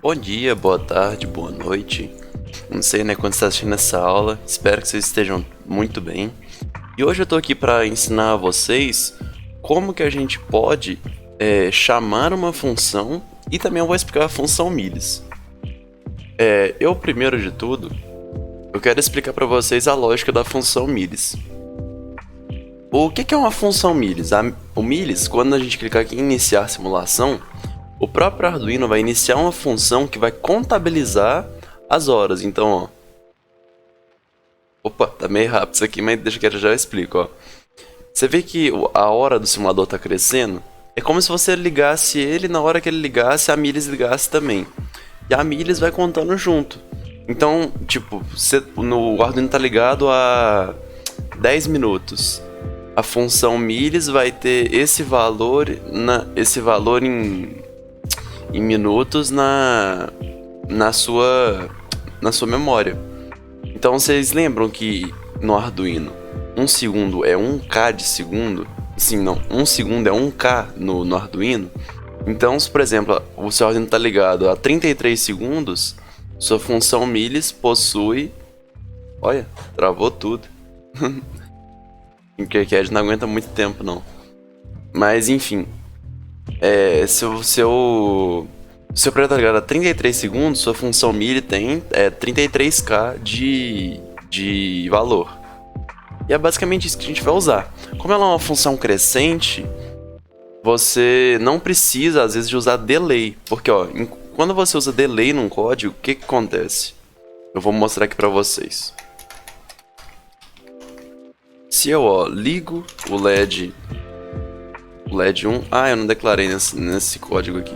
Bom dia, boa tarde, boa noite. Não sei, né, quando você está assistindo essa aula. Espero que vocês estejam muito bem. E hoje eu tô aqui para ensinar a vocês como que a gente pode chamar uma função e também eu vou explicar a função milis. Primeiro de tudo, eu quero explicar para vocês a lógica da função milis. O que é uma função milis? O milis, quando a gente clicar aqui em iniciar simulação, o próprio Arduino vai iniciar uma função que vai contabilizar as horas. Então, ó. Opa, tá meio rápido isso aqui, mas deixa que eu já explico, ó. Você vê que a hora do simulador tá crescendo? É como se você ligasse ele, na hora que ele ligasse, a milis ligasse também. E a milis vai contando junto. Então, tipo, o Arduino tá ligado a 10 minutos. A função milis vai ter esse valor em minutos na sua memória. Então vocês lembram que no Arduino 1 segundo é 1K de segundo? Sim, não, 1 segundo é 1K no Arduino. Então, se por exemplo o seu Arduino está ligado a 33 segundos, sua função milis possui... Olha, travou tudo. O KiCad não aguenta muito tempo não. Mas enfim, se o seu projeto tá ligado a 33 segundos, sua função mili tem 33k de valor. E é basicamente isso que a gente vai usar. Como ela é uma função crescente, você não precisa às vezes de usar delay, porque ó, quando você usa delay num código, o que acontece? Eu vou mostrar aqui para vocês. Se eu ligo o LED 1, eu não declarei nesse código aqui.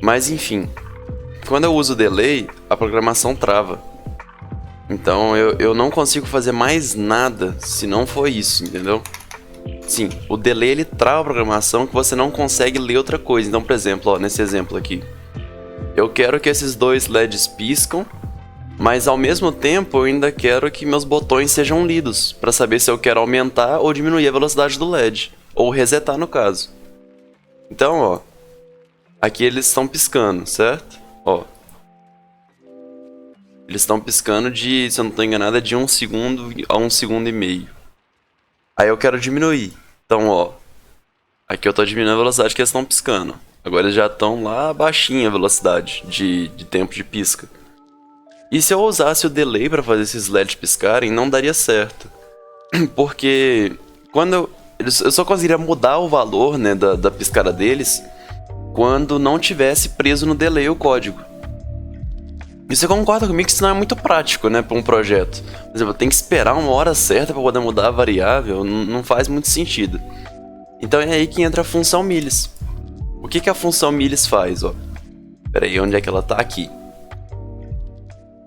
Mas enfim, quando eu uso delay, a programação trava. Então eu não consigo fazer mais nada se não for isso, entendeu? Sim, o delay ele trava a programação que você não consegue ler outra coisa. Então, por exemplo, nesse exemplo aqui, eu quero que esses dois LEDs piscam, mas ao mesmo tempo eu ainda quero que meus botões sejam lidos, para saber se eu quero aumentar ou diminuir a velocidade do LED, ou resetar no caso. Então, ó, aqui eles estão piscando, certo? Ó, eles estão piscando de, se eu não estou enganado, de 1 segundo a 1 segundo e meio. Aí eu quero diminuir. Então, ó, aqui eu estou diminuindo a velocidade que eles estão piscando. Agora eles já estão lá baixinha a velocidade de tempo de pisca. E se eu usasse o delay para fazer esses LEDs piscarem, não daria certo. Porque eu só conseguiria mudar o valor, né, da piscada deles quando não tivesse preso no delay o código. E você concorda comigo que isso não é muito prático, né, para um projeto? Por exemplo, tem que esperar uma hora certa para poder mudar a variável, não faz muito sentido. Então é aí que entra a função milis. O que a função milis faz? Ó? Pera aí, onde é que ela tá? Aqui.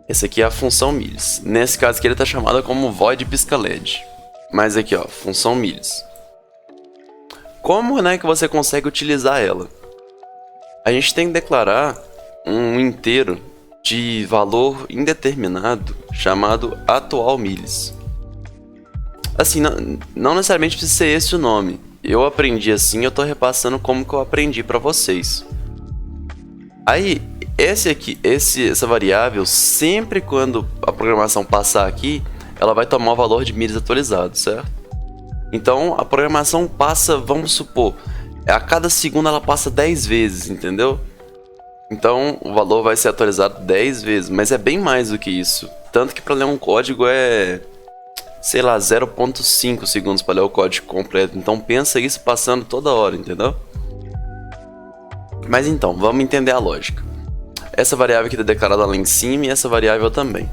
Essa aqui é a função milis. Nesse caso aqui ele está chamada como void pisca LED. Mas aqui, ó, função milis. Como, né, que você consegue utilizar ela? A gente tem que declarar um inteiro de valor indeterminado chamado atual milis. Assim, não necessariamente precisa ser esse o nome. Eu aprendi assim, eu estou repassando como que eu aprendi para vocês. Aí, essa variável, sempre quando a programação passar aqui, ela vai tomar o valor de milis atualizado, certo? Então, a programação passa, vamos supor, a cada segundo ela passa 10 vezes, entendeu? Então, o valor vai ser atualizado 10 vezes, mas é bem mais do que isso. Tanto que para ler um código sei lá, 0.5 segundos para ler o código completo. Então, pensa isso passando toda hora, entendeu? Mas então, vamos entender a lógica. Essa variável aqui está declarada lá em cima e essa variável também.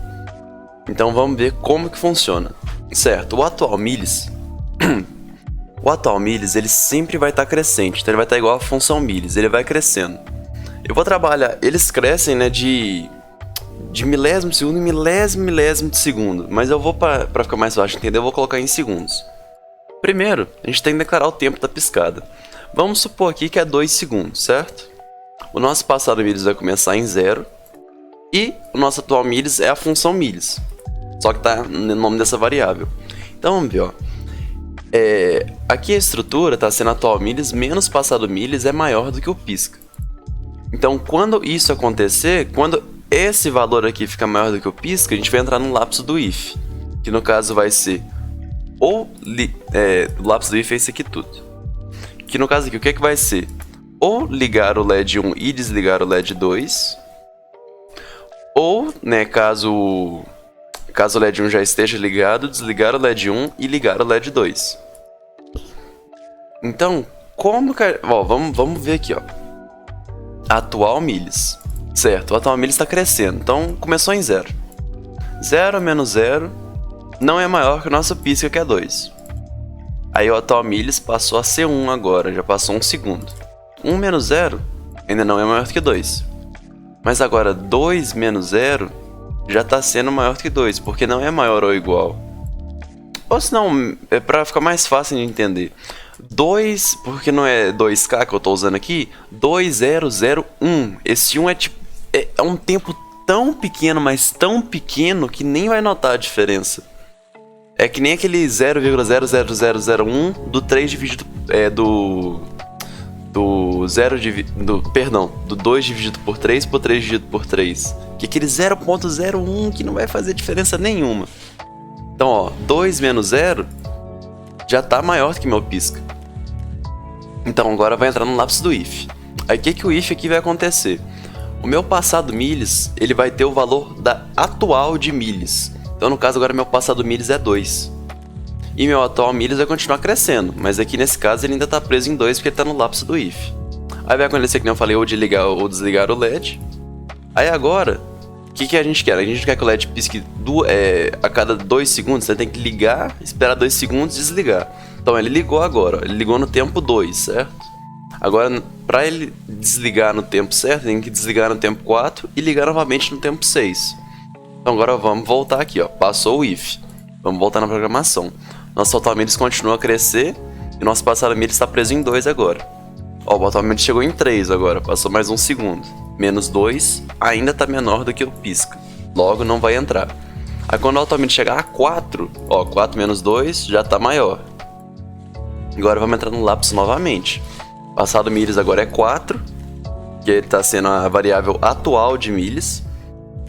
Então vamos ver como que funciona. Certo, o atual milis ele sempre vai estar crescente, então ele vai estar igual a função milis, ele vai crescendo. Eu vou trabalhar, eles crescem, né, de milésimo de segundo em milésimo de segundo, mas eu vou, para ficar mais fácil de entender, eu vou colocar em segundos. Primeiro, a gente tem que declarar o tempo da piscada. Vamos supor aqui que é 2 segundos, certo? O nosso passado milis vai começar em 0 e o nosso atual milis é a função milis, só que está no nome dessa variável. Então vamos ver, ó. Aqui a estrutura está sendo atual milis menos passado milis é maior do que o pisca. Então, quando isso acontecer, quando esse valor aqui fica maior do que o pisca, a gente vai entrar no lapso do if, que no caso vai ser o lapso do if é esse aqui tudo. Que no caso aqui, o que é que vai ser? Ou ligar o LED 1 e desligar o LED 2, ou, né, caso o LED 1 já esteja ligado, desligar o LED 1 e ligar o LED 2. Então, como que... Ó, vamos ver aqui, ó. Atual milhas. Certo, o atual milhas está crescendo. Então, começou em 0. 0 menos 0 não é maior que o nosso pisca, que é 2. Aí o atual milhas passou a ser 1 agora, já passou 1 segundo. 1 menos 0 ainda não é maior que 2. Mas agora 2 menos 0 já está sendo maior que 2, porque não é maior ou igual. Ou se não, é para ficar mais fácil de entender. 2, porque não é 2K que eu estou usando aqui, 2001. Esse 1 é tipo, é um tempo tão pequeno, mas tão pequeno que nem vai notar a diferença. É que nem aquele 0,00001 do 3 dividido do 2 dividido por 3 dividido por 3. Que é aquele 0,01 que não vai fazer diferença nenhuma. Então, ó, 2 menos 0 já tá maior que meu pisca. Então, agora vai entrar no lapso do if. Aí, o que o if aqui vai acontecer? O meu passado milhas, ele vai ter o valor da atual de milhas. Então, no caso, agora meu passado milhas é 2. E meu atual milhas vai continuar crescendo, mas aqui nesse caso ele ainda está preso em 2 porque ele está no lapso do if. Aí vai acontecer, que nem eu falei, ou de ligar ou desligar o LED. Aí agora, o que a gente quer? A gente quer que o LED pisque a cada 2 segundos, você tem que ligar, esperar 2 segundos e desligar. Então ele ligou agora, ele ligou no tempo 2, certo? Agora, para ele desligar no tempo certo, tem que desligar no tempo 4 e ligar novamente no tempo 6. Então agora vamos voltar aqui, ó. Passou o if. Vamos voltar na programação. Nosso total milhas continua a crescer e nosso passado milhas está preso em 2 agora. Ó, o total milhas chegou em 3 agora, passou mais 1 segundo. Menos 2 ainda está menor do que o pisca. Logo não vai entrar. Aí quando o total milhas chegar a 4, ó, 4 menos 2 já está maior. Agora vamos entrar no lapso novamente. Passado milhas agora é 4, que ele está sendo a variável atual de milhas.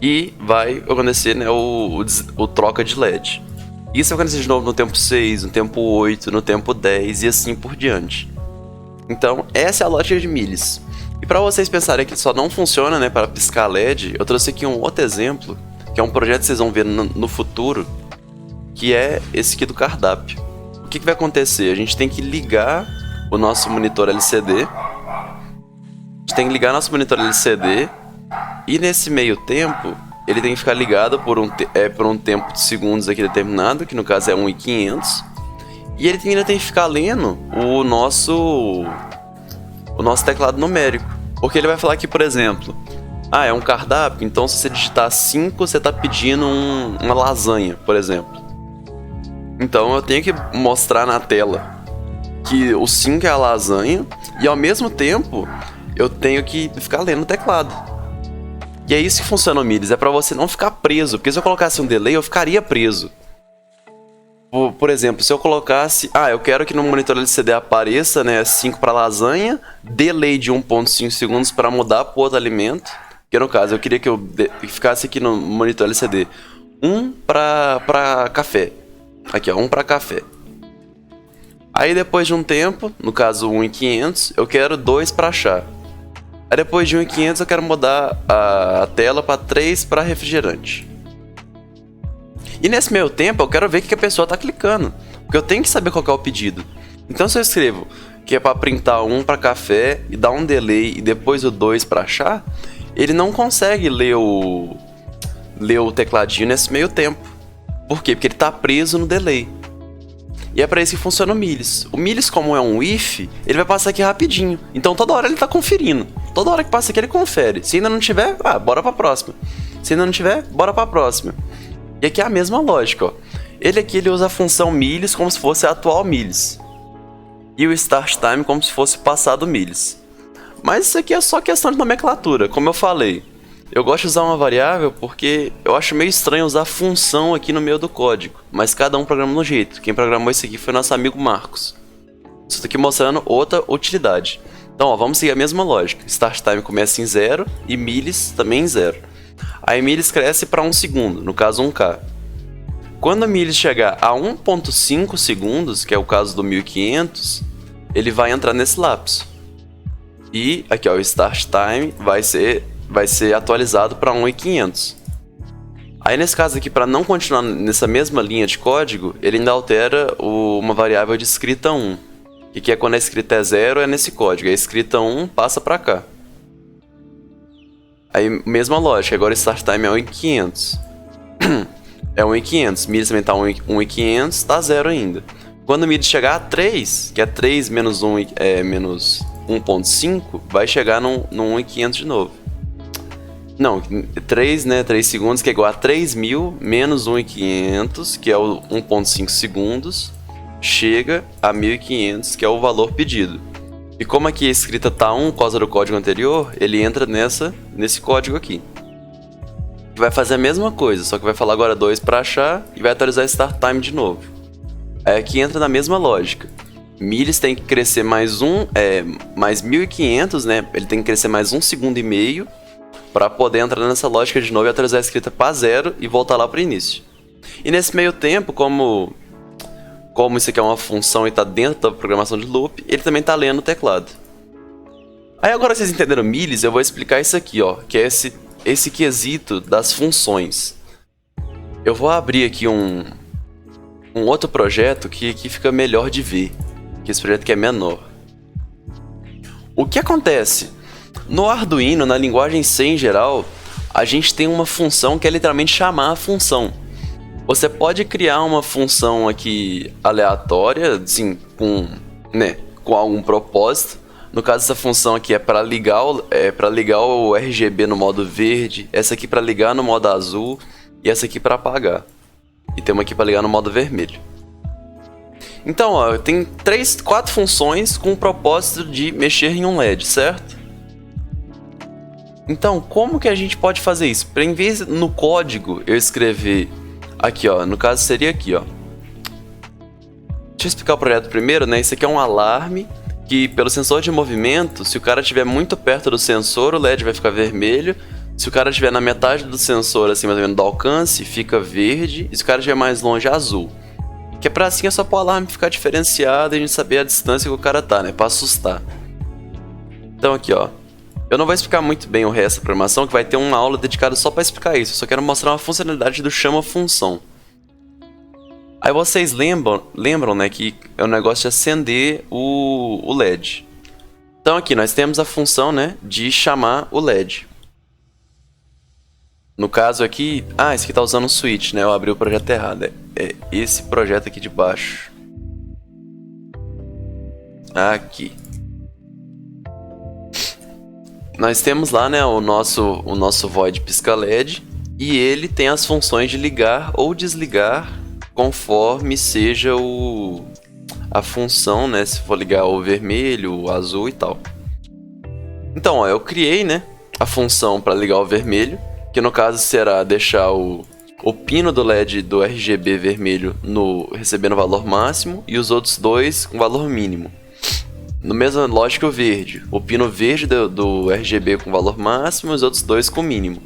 E vai acontecer, né, o troca de LED. Isso vai acontecer de novo no tempo 6, no tempo 8, no tempo 10 e assim por diante. Então, essa é a lógica de milhas. E para vocês pensarem que só não funciona, né, para piscar LED, eu trouxe aqui um outro exemplo, que é um projeto que vocês vão ver no futuro, que é esse aqui do cardápio. O que vai acontecer? A gente tem que ligar o nosso monitor LCD. A gente tem que ligar nosso monitor LCD. E nesse meio tempo, ele tem que ficar ligado por um tempo de segundos aqui determinado, que no caso é 1.500. E ele ainda tem que ficar lendo o nosso teclado numérico. Porque ele vai falar aqui, por exemplo, é um cardápio, então se você digitar 5, você está pedindo uma lasanha, por exemplo. Então eu tenho que mostrar na tela que o 5 é a lasanha, e ao mesmo tempo eu tenho que ficar lendo o teclado. E é isso que funciona o milhas, é para você não ficar preso, porque se eu colocasse um delay, eu ficaria preso. Por exemplo, se eu colocasse, eu quero que no monitor LCD apareça, né, 5 para lasanha, delay de 1.5 segundos para mudar para outro alimento, que no caso eu queria que eu ficasse aqui no monitor LCD 1 para café. Aqui, ó, 1 para café. Aí depois de um tempo, no caso 1.500, eu quero 2 para chá. Aí depois de 1.500 eu quero mudar a tela para 3 para refrigerante. E nesse meio tempo eu quero ver o que a pessoa está clicando, porque eu tenho que saber qual que é o pedido. Então se eu escrevo que é para printar 1 para café e dar um delay e depois o 2 para chá, ele não consegue ler o tecladinho nesse meio tempo. Por quê? Porque ele está preso no delay. E é para isso que funciona o milhas. O milhas, como é um if, ele vai passar aqui rapidinho. Então toda hora ele está conferindo. Toda hora que passa aqui ele confere. Se ainda não tiver, bora para a próxima. Se ainda não tiver, bora para a próxima. E aqui é a mesma lógica, ó. Ele usa a função milhas como se fosse a atual milhas. E o start time como se fosse o passado milhas. Mas isso aqui é só questão de nomenclatura, como eu falei. Eu gosto de usar uma variável porque eu acho meio estranho usar função aqui no meio do código. Mas cada um programa de um jeito. Quem programou isso aqui foi nosso amigo Marcos. Isso aqui mostrando outra utilidade. Então, ó, vamos seguir a mesma lógica. Start time começa em 0 e millis também em 0. Aí millis cresce para 1 segundo, no caso 1K. Quando a millis chegar a 1.5 segundos, que é o caso do 1500, ele vai entrar nesse lapso. E aqui, ó, o start time vai ser atualizado para 1.500. Aí nesse caso aqui, para não continuar nessa mesma linha de código, ele ainda altera uma variável de escrita 1. Que é quando a escrita é 0, é nesse código. A escrita 1 passa para cá. Aí, mesma lógica. Agora o start time é 1.500. É 1.500. Millis também tá 1.500, tá 0 ainda. Quando o millis chegar a 3, que é 3 menos 1, menos 1.5, vai chegar no 1.500 de novo. Não, 3, né? 3 segundos, que é igual a 3.000 menos 1.500, que é o 1.5 segundos. Chega a 1.500, que é o valor pedido. E como aqui a escrita tá 1 por causa do código anterior, ele entra nesse código aqui. Vai fazer a mesma coisa, só que vai falar agora 2 para achar e vai atualizar start time de novo. Aí aqui entra na mesma lógica. Millis tem que crescer mais 1.500, né? Ele tem que crescer mais 1 segundo e meio para poder entrar nessa lógica de novo e atualizar a escrita para 0 e voltar lá para o início. E nesse meio tempo, como isso aqui é uma função e está dentro da programação de loop, ele também está lendo o teclado. Aí agora vocês entenderam millis, eu vou explicar isso aqui, ó, que é esse quesito das funções. Eu vou abrir aqui um outro projeto que fica melhor de ver, que esse projeto aqui é menor. O que acontece? No Arduino, na linguagem C em geral, a gente tem uma função que é literalmente chamar a função. Você pode criar uma função aqui aleatória, assim, com algum propósito. No caso, essa função aqui é para ligar o RGB no modo verde, essa aqui para ligar no modo azul e essa aqui para apagar. E tem uma aqui para ligar no modo vermelho. Então, ó, tem 4 funções com o propósito de mexer em um LED, certo? Então, como que a gente pode fazer isso? Para em vez no código eu escrever aqui, ó, no caso seria aqui, ó. Deixa eu explicar o projeto primeiro, né? Isso aqui é um alarme que pelo sensor de movimento, se o cara estiver muito perto do sensor, o LED vai ficar vermelho. Se o cara estiver na metade do sensor, assim, mais ou menos do alcance, fica verde. E se o cara estiver mais longe, azul. Que é pra assim, é só para o alarme ficar diferenciado e a gente saber a distância que o cara tá, né? Pra assustar. Então aqui, ó. Eu não vou explicar muito bem o resto da programação, que vai ter uma aula dedicada só para explicar isso. Eu só quero mostrar uma funcionalidade do chama função. Aí vocês lembram, né, que é o negócio de acender o LED. Então aqui nós temos a função, né, de chamar o LED. No caso aqui, esse aqui tá usando um switch, né? Eu abri o projeto errado. É esse projeto aqui de baixo. Aqui. Nós temos lá, né, o nosso void pisca LED e ele tem as funções de ligar ou desligar conforme seja a função, né, se for ligar o vermelho, o azul e tal. Então, ó, eu criei, né, a função para ligar o vermelho, que no caso será deixar o pino do LED do RGB vermelho recebendo o valor máximo e os outros dois com valor mínimo. No mesmo lógica o verde. O pino verde do RGB com valor máximo e os outros dois com mínimo.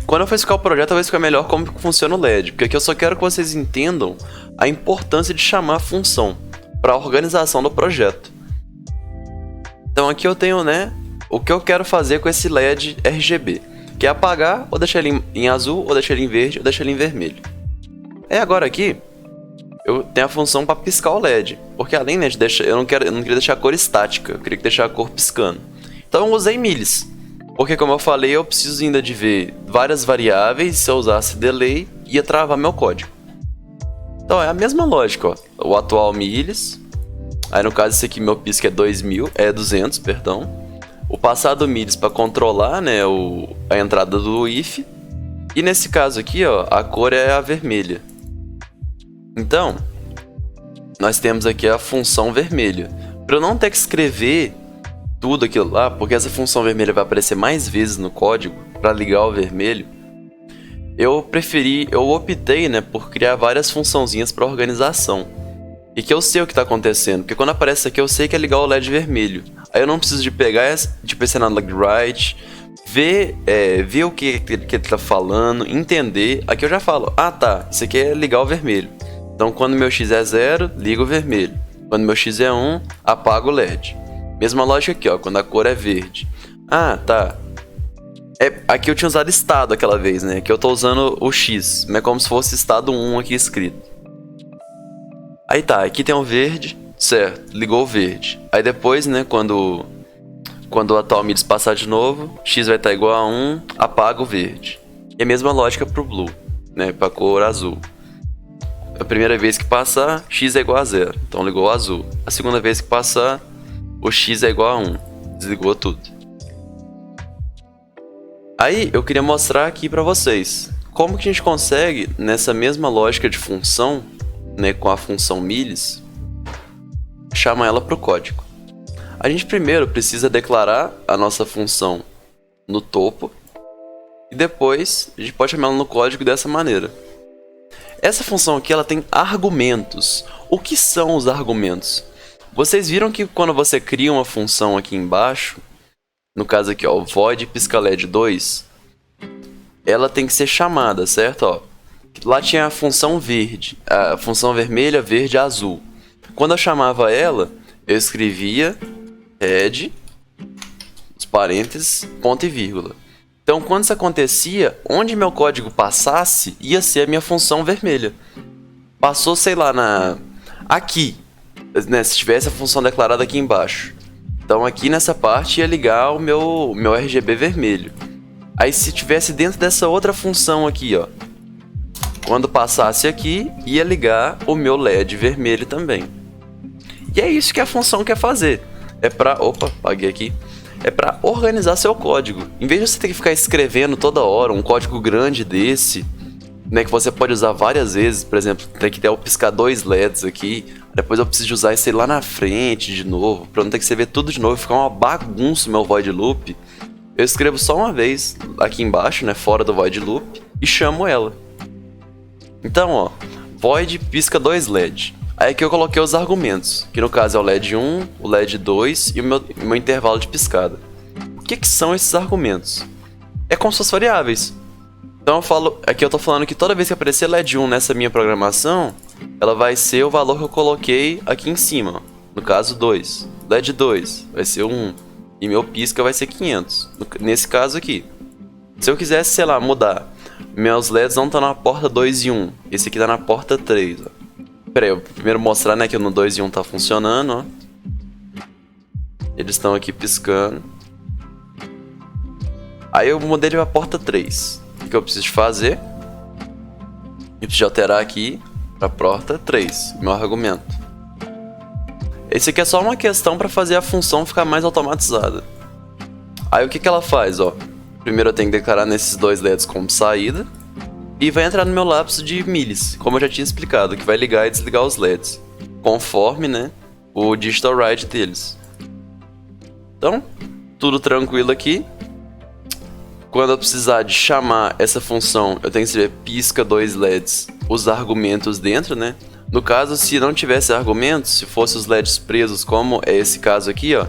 Quando eu for explicar o projeto, talvez fique melhor como funciona o LED. Porque aqui eu só quero que vocês entendam a importância de chamar a função para a organização do projeto. Então aqui eu tenho, né, o que eu quero fazer com esse LED RGB. Que é apagar, ou deixar ele em azul, ou deixar ele em verde, ou deixar ele em vermelho. Agora aqui eu tenho a função para piscar o LED, porque além, né, de deixar, eu não queria deixar a cor estática, eu queria deixar a cor piscando. Então eu usei millis, porque como eu falei, eu preciso ainda de ver várias variáveis. Se eu usasse delay, ia travar meu código. Então é a mesma lógica, ó. O atual millis, aí no caso esse aqui meu pisca é 200, perdão. O passado millis para controlar, né, a entrada do if. E nesse caso aqui, ó, a cor é a vermelha. Então, nós temos aqui a função vermelha. Para eu não ter que escrever tudo aquilo lá, porque essa função vermelha vai aparecer mais vezes no código para ligar o vermelho, eu optei, né, por criar várias funçãozinhas para organização. E que eu sei o que está acontecendo, porque quando aparece aqui eu sei que é ligar o LED vermelho. Aí eu não preciso de pegar, tipo, esse analog write, ver o que ele tá falando, entender. Aqui eu já falo, ah tá, isso aqui é ligar o vermelho. Então quando meu X é 0, liga o vermelho. Quando meu X é 1, apaga o LED. Mesma lógica aqui, ó, quando a cor é verde. Ah, tá. Aqui eu tinha usado estado aquela vez, né? Aqui eu tô usando o X, mas é como se fosse estado 1 aqui escrito. Aí tá, aqui tem um verde, certo, ligou o verde. Aí depois, né, quando o atual MIDI passar de novo, X vai estar igual a 1, apaga o verde. E a mesma lógica pro blue, né, pra cor azul. A primeira vez que passar, X é igual a 0, então ligou o azul. A segunda vez que passar, o X é igual a 1, desligou tudo. Aí eu queria mostrar aqui para vocês como que a gente consegue, nessa mesma lógica de função, né, com a função milis, chamar ela para o código. A gente primeiro precisa declarar a nossa função no topo e depois a gente pode chamar ela no código dessa maneira. Essa função aqui ela tem argumentos. O que são os argumentos? Vocês viram que quando você cria uma função aqui embaixo, no caso aqui, ó, o void pisca-led 2, ela tem que ser chamada, certo? Ó, lá tinha a função verde, a função vermelha, verde, azul. Quando eu chamava ela, eu escrevia head, os parênteses, ponto e vírgula. Então, quando isso acontecia, onde meu código passasse, ia ser a minha função vermelha. Passou, sei lá, aqui, né, se tivesse a função declarada aqui embaixo. Então aqui nessa parte ia ligar o meu RGB vermelho. Aí se tivesse dentro dessa outra função aqui, ó, quando passasse aqui, ia ligar o meu LED vermelho também. E é isso que a função quer fazer. É pra... Opa, apaguei aqui. É pra organizar seu código. Em vez de você ter que ficar escrevendo toda hora um código grande desse, né, que você pode usar várias vezes, por exemplo, tem que ter o piscar 2 LEDs aqui, depois eu preciso usar isso aí lá na frente de novo, pra não ter que escrever tudo de novo, ficar uma bagunça o meu void loop. Eu escrevo só uma vez aqui embaixo, né, fora do void loop, e chamo ela. Então, ó, void pisca 2 LED. Aí aqui eu coloquei os argumentos, que no caso é o LED 1, o LED 2 e o meu intervalo de piscada. O que são esses argumentos? É como se fossem variáveis. Então eu falo, aqui eu tô falando que toda vez que aparecer LED 1 nessa minha programação, ela vai ser o valor que eu coloquei aqui em cima. No caso 2. LED 2 vai ser 1. E meu pisca vai ser 500. Nesse caso aqui. Se eu quisesse, sei lá, mudar. Meus LEDs não estão na porta 2 e 1. Esse aqui tá na porta 3. Ó. Pera aí, eu vou primeiro mostrar, né, que no 2 e 1 tá funcionando. Ó. Eles estão aqui piscando. Aí eu mudei ele pra porta 3. O que eu preciso fazer? Eu preciso alterar aqui para porta 3, meu argumento. Esse aqui é só uma questão para fazer a função ficar mais automatizada. Aí o que ela faz? Ó? Primeiro eu tenho que declarar nesses 2 LEDs como saída. E vai entrar no meu lapso de milis, como eu já tinha explicado, que vai ligar e desligar os LEDs. Conforme, né, o digital write deles. Então, tudo tranquilo aqui. Quando eu precisar de chamar essa função, eu tenho que escrever pisca 2 LEDs, os argumentos dentro, né? No caso, se não tivesse argumentos, se fosse os LEDs presos, como é esse caso aqui, ó,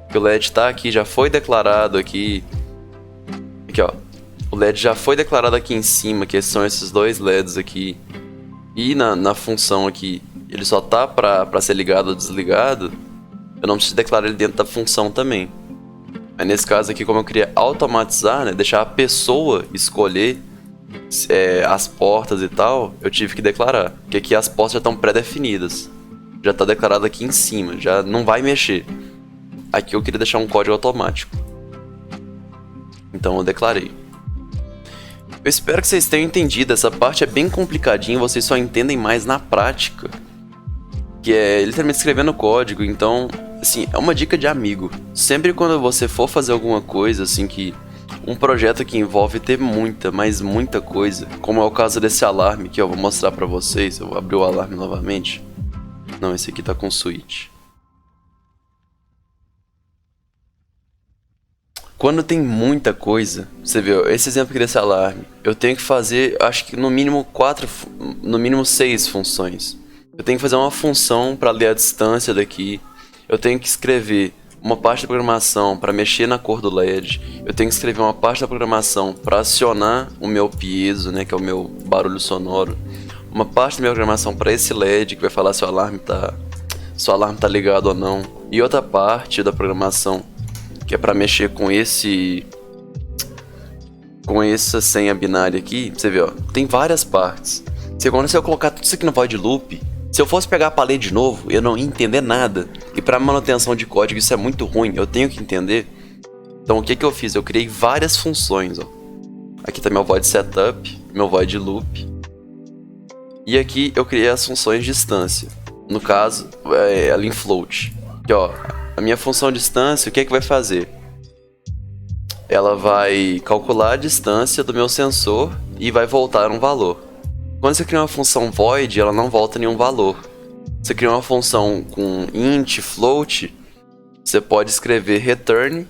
que o LED tá aqui, já foi declarado aqui. Aqui, ó. O LED já foi declarado aqui em cima, que são esses 2 LEDs aqui. E na função aqui, ele só tá pra ser ligado ou desligado. Eu não preciso declarar ele dentro da função também. Mas nesse caso aqui, como eu queria automatizar, né, deixar a pessoa escolher as portas e tal, eu tive que declarar. Porque aqui as portas já estão pré-definidas. Já está declarado aqui em cima, já não vai mexer. Aqui eu queria deixar um código automático. Então eu declarei. Eu espero que vocês tenham entendido, essa parte é bem complicadinha, vocês só entendem mais na prática. Que é literalmente escrevendo código, então... Assim, é uma dica de amigo. Sempre quando você for fazer alguma coisa, assim, que... Um projeto que envolve ter muita, mas muita coisa. Como é o caso desse alarme, que eu vou mostrar pra vocês. Eu vou abrir o alarme novamente. Não, esse aqui tá com switch. Quando tem muita coisa... Você viu, esse exemplo aqui desse alarme. Eu tenho que fazer, acho que no mínimo 6 funções. Eu tenho que fazer uma função pra ler a distância daqui. Eu tenho que escrever uma parte da programação para mexer na cor do LED, eu tenho que escrever uma parte da programação para acionar o meu piezo, né, que é o meu barulho sonoro, uma parte da minha programação para esse LED que vai falar se o alarme tá ligado ou não, e outra parte da programação que é para mexer com essa senha binária aqui. Você vê, ó, tem várias partes. Quando eu colocar tudo isso aqui no void loop, se eu fosse pegar para ler de novo, eu não ia entender nada. E para manutenção de código isso é muito ruim, eu tenho que entender. Então o que eu fiz? Eu criei várias funções, ó. Aqui tá meu void setup, meu void loop. E aqui eu criei as funções de distância. No caso, a lim float. Aqui, ó, a minha função distância, o que vai fazer? Ela vai calcular a distância do meu sensor e vai voltar um valor. Quando você cria uma função void, ela não volta nenhum valor. Você cria uma função com int, float, você pode escrever return,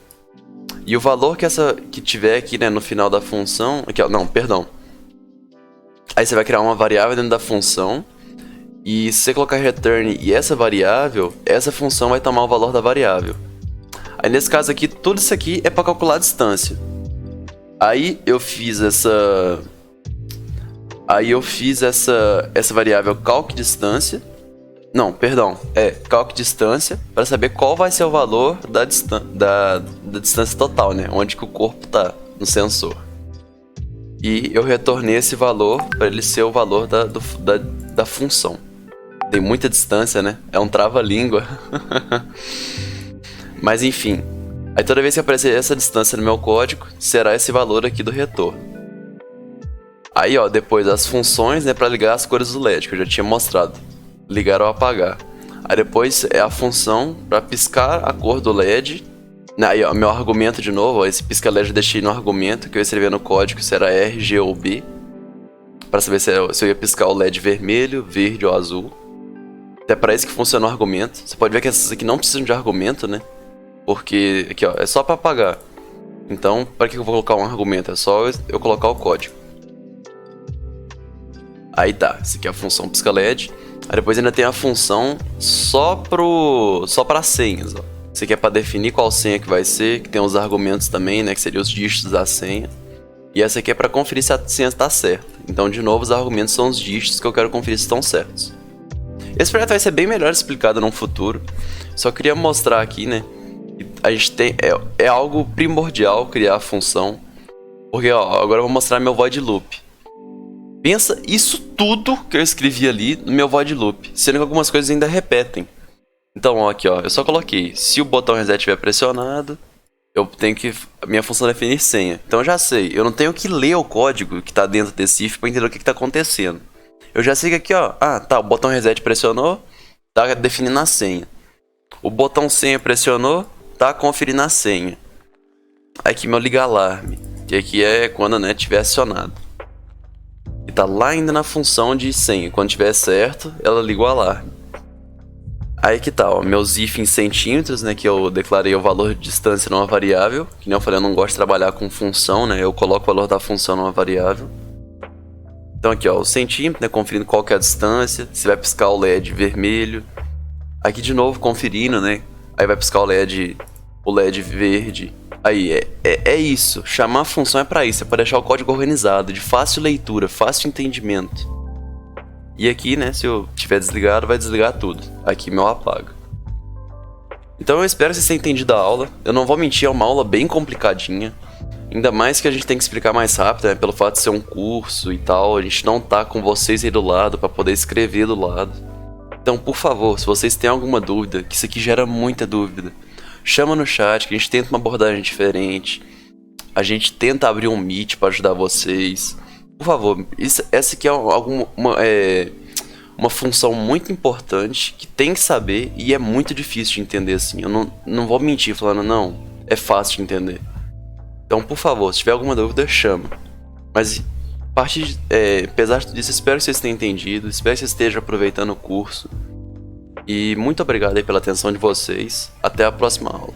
e o valor que tiver aqui, né, no final da função, aqui, ó, não, perdão. Aí você vai criar uma variável dentro da função, e se você colocar return e essa variável, essa função vai tomar o valor da variável. Aí nesse caso aqui, tudo isso aqui é para calcular a distância. Aí eu fiz essa variável calc distância. Não, perdão, calc distância para saber qual vai ser o valor da distância total, né? Onde que o corpo tá no sensor. E eu retornei esse valor para ele ser o valor da função. Tem muita distância, né? É um trava-língua. Mas enfim, aí toda vez que aparecer essa distância no meu código, será esse valor aqui do retorno. Aí, ó, depois as funções, né, para ligar as cores do LED, que eu já tinha mostrado. Ligar ou apagar. Aí depois é a função para piscar a cor do LED. Aí, ó, meu argumento de novo, ó, esse pisca LED eu deixei no argumento que eu escrevi no código, se era R, G ou B. Para saber se eu ia piscar o LED vermelho, verde ou azul. É para isso que funciona o argumento. Você pode ver que essas aqui não precisam de argumento, né? Porque, aqui ó, é só para apagar. Então, para que eu vou colocar um argumento? É só eu colocar o código. Aí tá, essa aqui é a função pisca LED. Aí depois ainda tem a função só para senhas, ó. Isso aqui é para definir qual senha que vai ser, que tem os argumentos também, né, que seriam os dígitos da senha. E essa aqui é para conferir se a senha está certa. Então, de novo, os argumentos são os dígitos que eu quero conferir se estão certos. Esse projeto vai ser bem melhor explicado no futuro. Só queria mostrar aqui, né, a gente tem é algo primordial criar a função, porque ó, agora eu vou mostrar meu void loop. Pensa isso tudo que eu escrevi ali no meu void loop, sendo que algumas coisas ainda repetem. Então ó, aqui ó, eu só coloquei, se o botão reset estiver pressionado, eu tenho que a minha função é definir senha. Então eu já sei, eu não tenho que ler o código que está dentro desse if para entender o que está acontecendo. Eu já sei que aqui ó, tá, o botão reset pressionou, tá definindo a senha. O botão senha pressionou, tá conferindo a senha. Aqui meu liga alarme, que aqui é quando, né, tiver acionado. E tá lá ainda na função de senha, quando tiver certo, ela liga o alarme. Aí que tá, ó, meus if em centímetros, né, que eu declarei o valor de distância numa variável. Que nem eu falei, eu não gosto de trabalhar com função, né, eu coloco o valor da função numa variável. Então aqui ó, o centímetro, né, conferindo qual que é a distância, se vai piscar o LED vermelho. Aqui de novo conferindo, né, aí vai piscar o LED verde. Aí é isso, chamar a função é para isso, é para deixar o código organizado, de fácil leitura, fácil entendimento. E aqui, né, se eu tiver desligado, vai desligar tudo. Aqui meu apaga. Então eu espero que vocês tenham entendido a aula. Eu não vou mentir, é uma aula bem complicadinha. Ainda mais que a gente tem que explicar mais rápido, né, pelo fato de ser um curso e tal. A gente não tá com vocês aí do lado para poder escrever do lado. Então, por favor, se vocês têm alguma dúvida, que isso aqui gera muita dúvida, chama no chat que a gente tenta uma abordagem diferente. A gente tenta abrir um Meet para ajudar vocês. Por favor, essa aqui é uma função muito importante que tem que saber e é muito difícil de entender assim. Eu não vou mentir falando, não, é fácil de entender. Então, por favor, se tiver alguma dúvida, chama. Mas, apesar disso, espero que vocês tenham entendido, espero que vocês estejam aproveitando o curso. E muito obrigado aí pela atenção de vocês. Até a próxima aula.